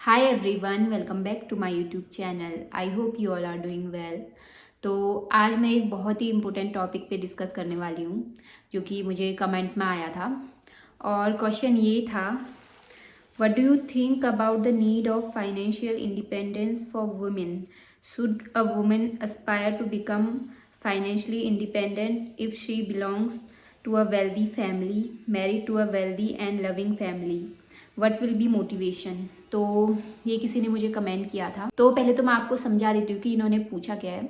Hi everyone, welcome back to my YouTube channel. I hope you all are doing well. तो आज मैं एक बहुत ही इम्पोर्टेंट टॉपिक पे डिस्कस करने वाली हूँ जो कि मुझे कमेंट में आया था। और क्वेश्चन ये था, what do you think about the need of financial independence for women? Should a woman aspire to become financially independent if she belongs to a wealthy family, married to a wealthy and loving family? What will be motivation? तो ये किसी ने मुझे comment किया था। तो पहले तो मैं आपको समझा देती हूँ कि इन्होंने पूछा क्या है।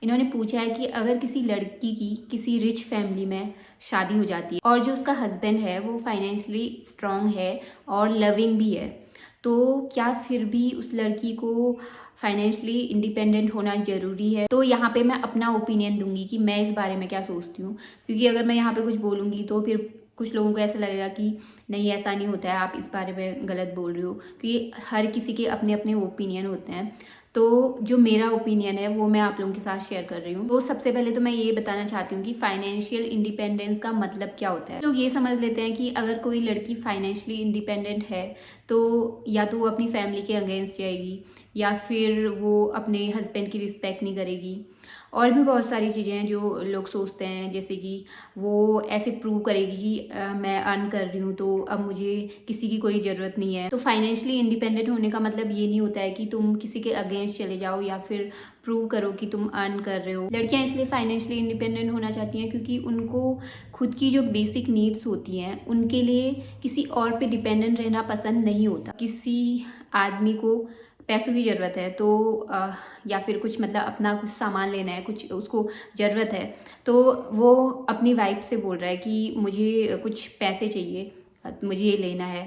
इन्होंने पूछा है कि अगर किसी लड़की की किसी रिच फैमिली में शादी हो जाती है और जो उसका हस्बैंड है वो फाइनेंशियली स्ट्रांग है और लविंग भी है, तो क्या फिर भी उस लड़की को फाइनेंशियली इंडिपेंडेंट होना ज़रूरी है? तो यहाँ पे मैं अपना ओपिनियन दूंगी कि मैं इस बारे में क्या सोचती हूँ, क्योंकि अगर मैं यहाँ पे कुछ बोलूँगी तो फिर कुछ लोगों को ऐसा लगेगा कि नहीं, ऐसा नहीं होता है, आप इस बारे में गलत बोल रहे हो, क्योंकि हर किसी के अपने अपने ओपिनियन होते हैं। तो जो मेरा ओपिनियन है वो मैं आप लोगों के साथ शेयर कर रही हूँ। तो सबसे पहले तो मैं ये बताना चाहती हूँ कि फाइनेंशियल इंडिपेंडेंस का मतलब क्या होता है। लोग ये समझ लेते हैं कि अगर कोई लड़की फाइनेंशियली इंडिपेंडेंट है तो या तो वो अपनी फैमिली के अगेंस्ट जाएगी या फिर वो अपने हस्बैंड की रिस्पेक्ट नहीं करेगी। और भी बहुत सारी चीज़ें हैं जो लोग सोचते हैं, जैसे कि वो ऐसे प्रूव करेगी कि मैं अर्न कर रही हूँ तो अब मुझे किसी की कोई ज़रूरत नहीं है। तो फाइनेंशियली इंडिपेंडेंट होने का मतलब ये नहीं होता है कि तुम किसी के अगेंस्ट चले जाओ या फिर प्रूव करो कि तुम अर्न कर रहे हो। लड़कियां इसलिए फाइनेंशियली इंडिपेंडेंट होना चाहती हैं क्योंकि उनको खुद की जो बेसिक नीड्स होती हैं उनके लिए किसी और पे डिपेंडेंट रहना पसंद नहीं होता। किसी आदमी को पैसों की ज़रूरत है तो या फिर कुछ मतलब अपना कुछ सामान लेना है, कुछ उसको ज़रूरत है, तो वो अपनी वाइफ से बोल रहा है कि मुझे कुछ पैसे चाहिए, मुझे ये लेना है।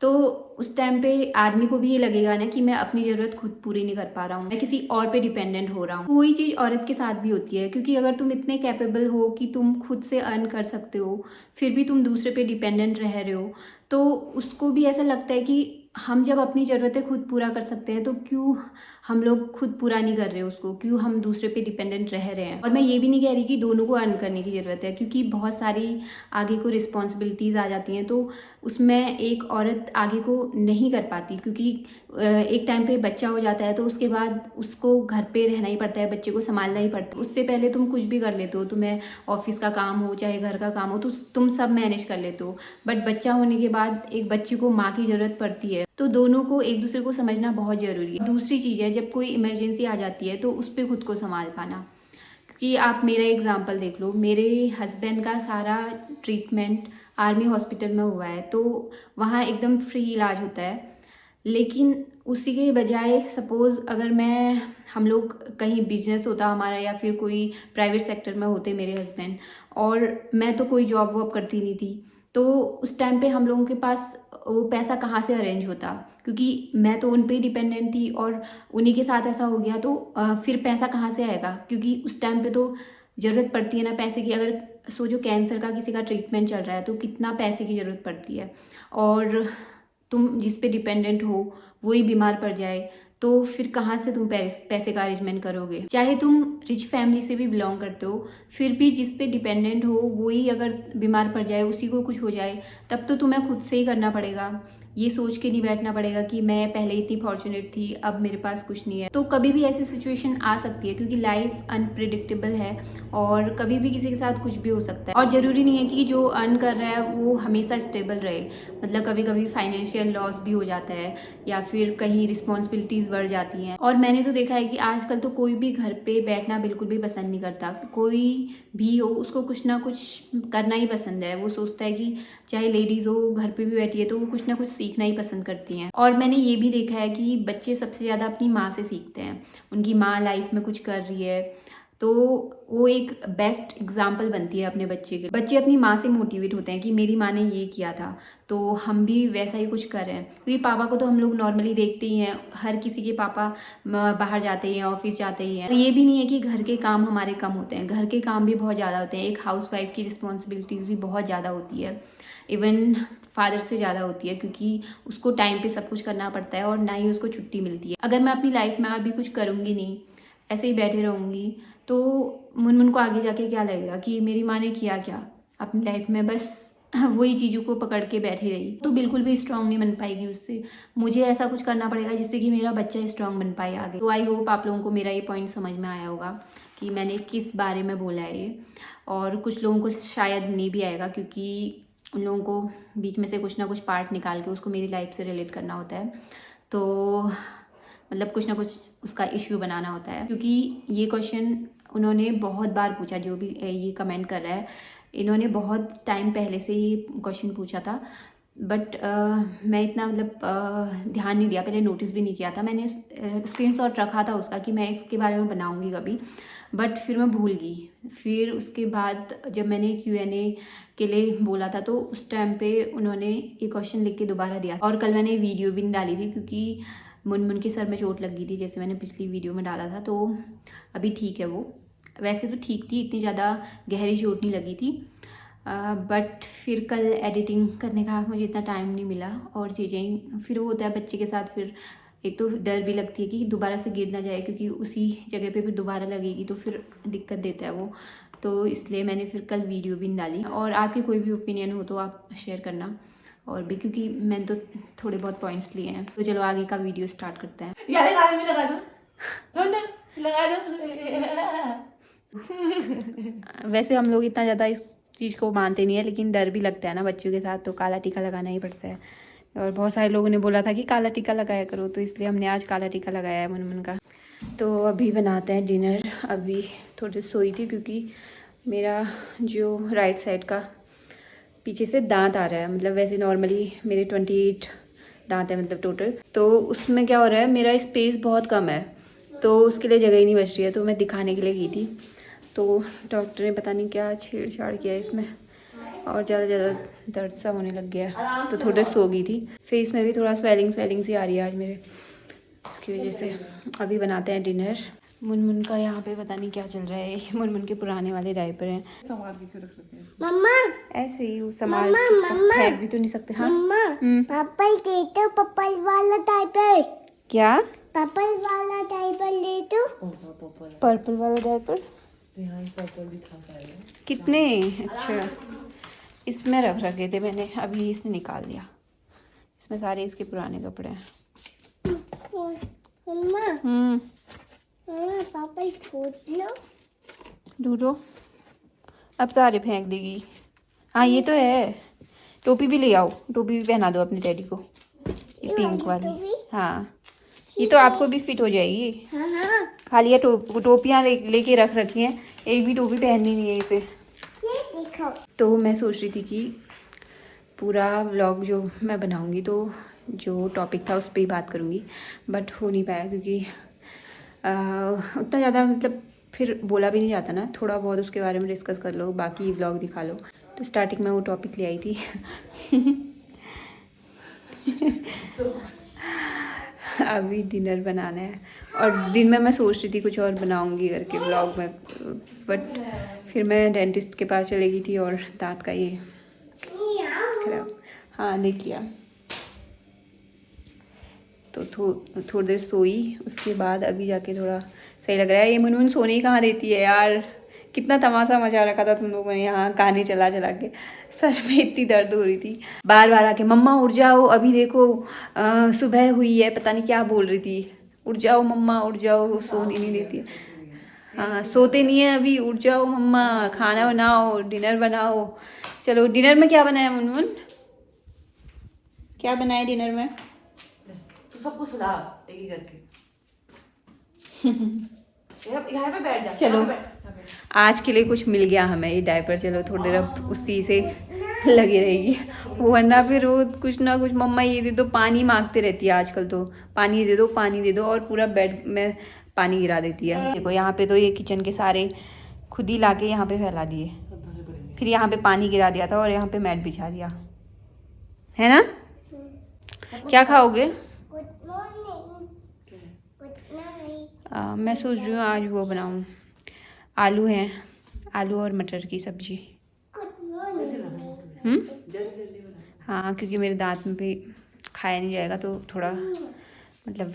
तो उस टाइम पे आदमी को भी ये लगेगा ना कि मैं अपनी ज़रूरत खुद पूरी नहीं कर पा रहा हूँ, मैं किसी और पे डिपेंडेंट हो रहा हूँ। वही चीज़ औरत के साथ भी होती है, क्योंकि अगर तुम इतने कैपेबल हो कि तुम खुद से अर्न कर सकते हो फिर भी तुम दूसरे पे डिपेंडेंट रह रहे हो, तो उसको भी ऐसा लगता है कि हम जब अपनी ज़रूरतें खुद पूरा कर सकते हैं तो क्यों हम लोग खुद पूरा नहीं कर रहे उसको, क्यों हम दूसरे पे डिपेंडेंट रह रहे हैं। और मैं ये भी नहीं कह रही कि दोनों को अर्न करने की ज़रूरत है, क्योंकि बहुत सारी आगे को रिस्पॉन्सिबिलिटीज़ आ जाती हैं तो उसमें एक औरत आगे को नहीं कर पाती, क्योंकि एक टाइम पे बच्चा हो जाता है तो उसके बाद उसको घर पे रहना ही पड़ता है, बच्चे को संभालना ही पड़ता है। उससे पहले तुम कुछ भी कर लेते हो, तुम्हें ऑफिस का काम हो चाहे घर का काम हो तो तुम सब मैनेज कर लेते हो। बट बच्चा होने के बाद एक बच्चे को माँ की ज़रूरत पड़ती है, तो दोनों को एक दूसरे को समझना बहुत ज़रूरी है। दूसरी चीज़ है, जब कोई इमरजेंसी आ जाती है तो उस पर खुद को संभाल पाना। क्योंकि आप मेरा एग्जांपल देख लो, मेरे हस्बैंड का सारा ट्रीटमेंट आर्मी हॉस्पिटल में हुआ है तो वहाँ एकदम फ्री इलाज होता है। लेकिन उसी के बजाय सपोज़ अगर हम लोग कहीं बिजनेस होता हमारा या फिर कोई प्राइवेट सेक्टर में होते मेरे हस्बैंड, और मैं तो कोई जॉब वॉब करती नहीं थी, तो उस टाइम पे हम लोगों के पास वो पैसा कहाँ से अरेंज होता, क्योंकि मैं तो उन पे डिपेंडेंट थी और उन्हीं के साथ ऐसा हो गया तो फिर पैसा कहाँ से आएगा, क्योंकि उस टाइम पे तो ज़रूरत पड़ती है ना पैसे की। अगर सोचो कैंसर का किसी का ट्रीटमेंट चल रहा है तो कितना पैसे की ज़रूरत पड़ती है, और तुम जिस पे डिपेंडेंट हो वही बीमार पड़ जाए तो फिर कहाँ से तुम पैसे का अरेंजमेंट करोगे। चाहे तुम रिच फैमिली से भी बिलोंग करते हो, फिर भी जिस पे डिपेंडेंट हो वही अगर बीमार पड़ जाए, उसी को कुछ हो जाए, तब तो तुम्हें खुद से ही करना पड़ेगा। ये सोच के नहीं बैठना पड़ेगा कि मैं पहले इतनी फॉर्चुनेट थी अब मेरे पास कुछ नहीं है। तो कभी भी ऐसी सिचुएशन आ सकती है, क्योंकि लाइफ अनप्रिडिक्टेबल है और कभी भी किसी के साथ कुछ भी हो सकता है। और ज़रूरी नहीं है कि जो अर्न कर रहा है वो हमेशा स्टेबल रहे, मतलब कभी कभी फाइनेंशियल लॉस भी हो जाता है या फिर कहीं रिस्पॉन्सिबिलिटीज़ बढ़ जाती हैं। और मैंने तो देखा है कि आजकल तो कोई भी घर पे बैठना बिल्कुल भी पसंद नहीं करता। कोई भी हो उसको कुछ ना कुछ करना ही पसंद है। वो सोचता है कि चाहे लेडीज़ हो घर पे भी बैठी है तो वो कुछ ना कुछ सीखना ही पसंद करती हैं। और मैंने ये भी देखा है कि बच्चे सबसे ज़्यादा अपनी माँ से सीखते हैं। उनकी माँ लाइफ में कुछ कर रही है तो वो एक बेस्ट एग्जाम्पल बनती है अपने बच्चे के। बच्चे अपनी माँ से मोटिवेट होते हैं कि मेरी माँ ने ये किया था तो हम भी वैसा ही कुछ करें। क्योंकि पापा को तो हम लोग नॉर्मली देखते ही हैं, हर किसी के पापा बाहर जाते ही हैं, ऑफिस जाते ही हैं। तो ये भी नहीं है कि घर के काम हमारे कम होते हैं, घर के काम भी बहुत ज़्यादा होते हैं। एक हाउसवाइफ की रिस्पॉन्सिबिलिटीज़ भी बहुत ज़्यादा होती है, इवन फादर से ज़्यादा होती है, क्योंकि उसको टाइम पे सब कुछ करना पड़ता है और ना ही उसको छुट्टी मिलती है। अगर मैं अपनी लाइफ में अभी कुछ करूँगी नहीं, ऐसे ही बैठे रहूँगी, तो मुन को आगे जाके क्या लगेगा कि मेरी माँ ने किया क्या अपनी लाइफ में, बस वही चीज़ों को पकड़ के बैठी रही तो बिल्कुल भी स्ट्रांग नहीं बन पाएगी उससे। मुझे ऐसा कुछ करना पड़ेगा जिससे कि मेरा बच्चा स्ट्रांग बन पाए आगे। तो आई होप आप लोगों को मेरा ये पॉइंट समझ में आया होगा कि मैंने किस बारे में बोला है ये। और कुछ लोगों को शायद नहीं भी आएगा, क्योंकि उन लोगों को बीच में से कुछ ना कुछ पार्ट निकाल के उसको मेरी लाइफ से रिलेट करना होता है। तो मतलब कुछ ना कुछ उसका इश्यू बनाना होता है, क्योंकि ये क्वेश्चन उन्होंने बहुत बार पूछा। जो भी ये कमेंट कर रहा है, इन्होंने बहुत टाइम पहले से ही क्वेश्चन पूछा था, बट मैं इतना मतलब ध्यान नहीं दिया, पहले नोटिस भी नहीं किया था। मैंने स्क्रीनशॉट रखा था उसका कि मैं इसके बारे में बनाऊंगी कभी, बट फिर मैं भूल गई। फिर उसके बाद जब मैंने Q&A के लिए बोला था तो उस टाइम पे उन्होंने ये क्वेश्चन लिख के दोबारा दिया। और कल मैंने वीडियो भी नहीं डाली थी, क्योंकि मुनमुन के सर में चोट लग गई थी, जैसे मैंने पिछली वीडियो में डाला था। तो अभी ठीक है वो, वैसे तो ठीक थी, इतनी ज़्यादा गहरी चोट नहीं लगी थी। बट फिर कल एडिटिंग करने का मुझे इतना टाइम नहीं मिला और चीज़ें, फिर वो होता है बच्चे के साथ। फिर एक तो डर भी लगती है कि दोबारा से गिर ना जाए, क्योंकि उसी जगह पे फिर दोबारा लगेगी तो फिर दिक्कत देता है वो। तो इसलिए मैंने फिर कल वीडियो भी नहीं डाली। और आपके कोई भी ओपिनियन हो तो आप शेयर करना और भी, क्योंकि मैंने तो थोड़े बहुत पॉइंट्स लिए हैं। तो चलो आगे का वीडियो स्टार्ट करते हैं। वैसे हम लोग इतना ज़्यादा इस चीज़ को मानते नहीं है, लेकिन डर भी लगता है ना बच्चों के साथ, तो काला टीका लगाना ही पड़ता है। और बहुत सारे लोगों ने बोला था कि काला टीका लगाया करो, तो इसलिए हमने आज काला टीका लगाया है मुनमुन का। तो अभी बनाते हैं डिनर। अभी थोड़ी सोई थी, क्योंकि मेरा जो राइट साइड का पीछे से दांत आ रहा है। मतलब वैसे नॉर्मली मेरे 28 दांत है मतलब टोटल, तो उसमें क्या हो रहा है, मेरा स्पेस बहुत कम है, तो उसके लिए जगह ही नहीं बच रही है। तो मैं दिखाने के लिए गई थी, तो डॉक्टर ने पता नहीं क्या छेड़छाड़ किया इसमें, और ज़्यादा दर्द सा होने लग गया। तो थोड़ी देर सो गई थी। फेस में भी थोड़ा स्वेलिंग सी आ रही है आज मेरे, उसकी वजह से। अभी बनाते हैं डिनर। मुनमुन का यहाँ पे पता नहीं क्या चल रहा है। मुनमुन के पुराने वाले डायपर हैं, संभाल के रख लेते हैं मम्मा। ऐसे ही संभाल फेंक भी तो नहीं सकते। हाँ पापा दे दो, पापा वाला डायपर। क्या? पापा वाला डायपर ले दो। पर्पल वाला डायपर कितने? अच्छा, इसमें रख रखे थे मैंने, अभी इसने निकाल दिया। इसमें सारे इसके पुराने कपड़े हैं। मम्मा पापा ढूंढ ढूंढो, अब सारे फेंक देगी। हाँ ये तो है। टोपी भी ले आओ, टोपी भी पहना दो अपने डैडी को, ये पिंक वाली। हाँ ये तो आपको भी फिट हो जाएगी। हाँ। खाली ये टोपियाँ लेके रख रखी हैं, एक भी टोपी पहननी नहीं है इसे। देखो। तो मैं सोच रही थी कि पूरा व्लॉग जो मैं बनाऊंगी तो जो टॉपिक था उस पर ही बात करूंगी, बट हो नहीं पाया, क्योंकि उतना ज़्यादा मतलब फिर बोला भी नहीं जाता ना। थोड़ा बहुत उसके बारे में डिस्कस कर लो, बाकी व्लॉग दिखा लो। तो स्टार्टिंग में वो टॉपिक ले आई थी। अभी डिनर बनाना है, और दिन में मैं सोच रही थी कुछ और बनाऊंगी करके व्लॉग में, बट फिर मैं डेंटिस्ट के पास चली गई थी और दांत का ये खराब। हाँ देख लिया। तो थोड़ी देर सोई, उसके बाद अभी जाके थोड़ा सही लग रहा है। ये मुनमुन सोने ही कहाँ देती है यार, कितना तमाशा मचा रखा था तुम लोगों ने यहाँ कहानी चला के। सर में इतनी दर्द हो रही थी, बार बार आके मम्मा उठ जाओ, अभी देखो सुबह हुई है, पता नहीं क्या बोल रही थी। उठ जाओ मम्मा उठ जाओ, सोने नहीं देती है। हाँ सोते नहीं है अभी, उठ जाओ मम्मा, खाना बनाओ, डिनर बनाओ। चलो डिनर में क्या बनाया मुनमुन, क्या बनाया डिनर में? तो सबको सुना एक करके। यहाँ पे बैठ जा। चलो आज के लिए कुछ मिल गया हमें ये डायपर। चलो थोड़ी देर अब उसी से लगी रहेगी, वरना फिर वो कुछ ना कुछ मम्मा ये दे दो, पानी मांगते रहती है आजकल। तो पानी दे दो पानी दे दो, और पूरा बेड में पानी गिरा देती है। देखो यहाँ पे तो ये किचन के सारे खुद ही लाके यहाँ पे फैला दिए, फिर यहाँ पे पानी गिरा दिया था और यहाँ पे मैट बिछा दिया है ना। क्या खाओगे? मैं सोच रही हूँ आज वो बनाऊँ, आलू हैं, आलू और मटर की सब्जी। हाँ क्योंकि मेरे दांत में भी खाया नहीं जाएगा, तो थोड़ा मतलब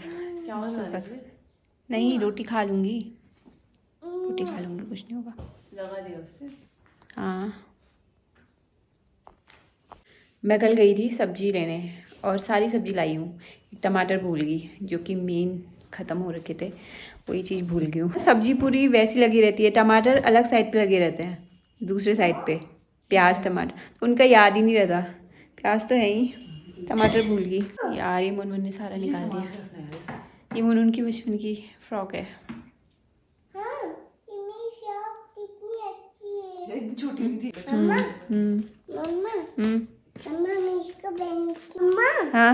नहीं, रोटी खा लूँगी, रोटी खा लूँगी, कुछ नहीं होगा। लगा दिया उससे। हाँ मैं कल गई थी सब्जी लेने और सारी सब्जी लाई हूँ, टमाटर भूल गई जो कि मेन ख़त्म हो रखे थे, वही चीज़ भूल गई हूँ। सब्जी पूरी वैसी लगी रहती है, टमाटर अलग साइड पे लगे रहते हैं, दूसरे साइड पे प्याज टमाटर, तो उनका याद ही नहीं रहता। प्याज तो है ही, टमाटर भूल गई यार। ये मुनमुन ने सारा निकाल दिया। ये मुनमुन की बचपन की फ्रॉक है। हाँ, ये मेरी फ्रॉक कितनी अच्छी है। इतनी छोटी भी थी। मम्मा हम्म मम्मा हम्म मम्मा मैं इसको पहन मम्मा हाँ,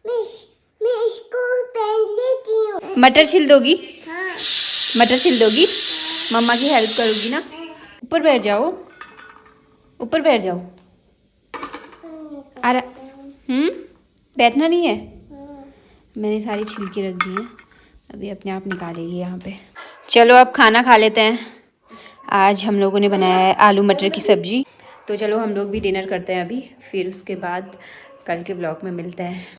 मैं इसको पहन लेती हूँ। मटर छिल दोगी? हाँ मटर छिल दोगी? मम्मा की हेल्प करोगी ना? ऊपर बैठ जाओ, ऊपर बैठ जाओ। आ रहा? बैठना नहीं है? मैंने सारी छिलके रख दी हैं, अभी अपने आप निकालेगी यहाँ पे। चलो अब खाना खा लेते हैं। आज हम लोगों ने बनाया है आलू मटर की सब्जी। तो चलो हम लोग भी डिनर करते हैं अभी, फिर उसके बाद कल के व्लॉग में मिलते हैं।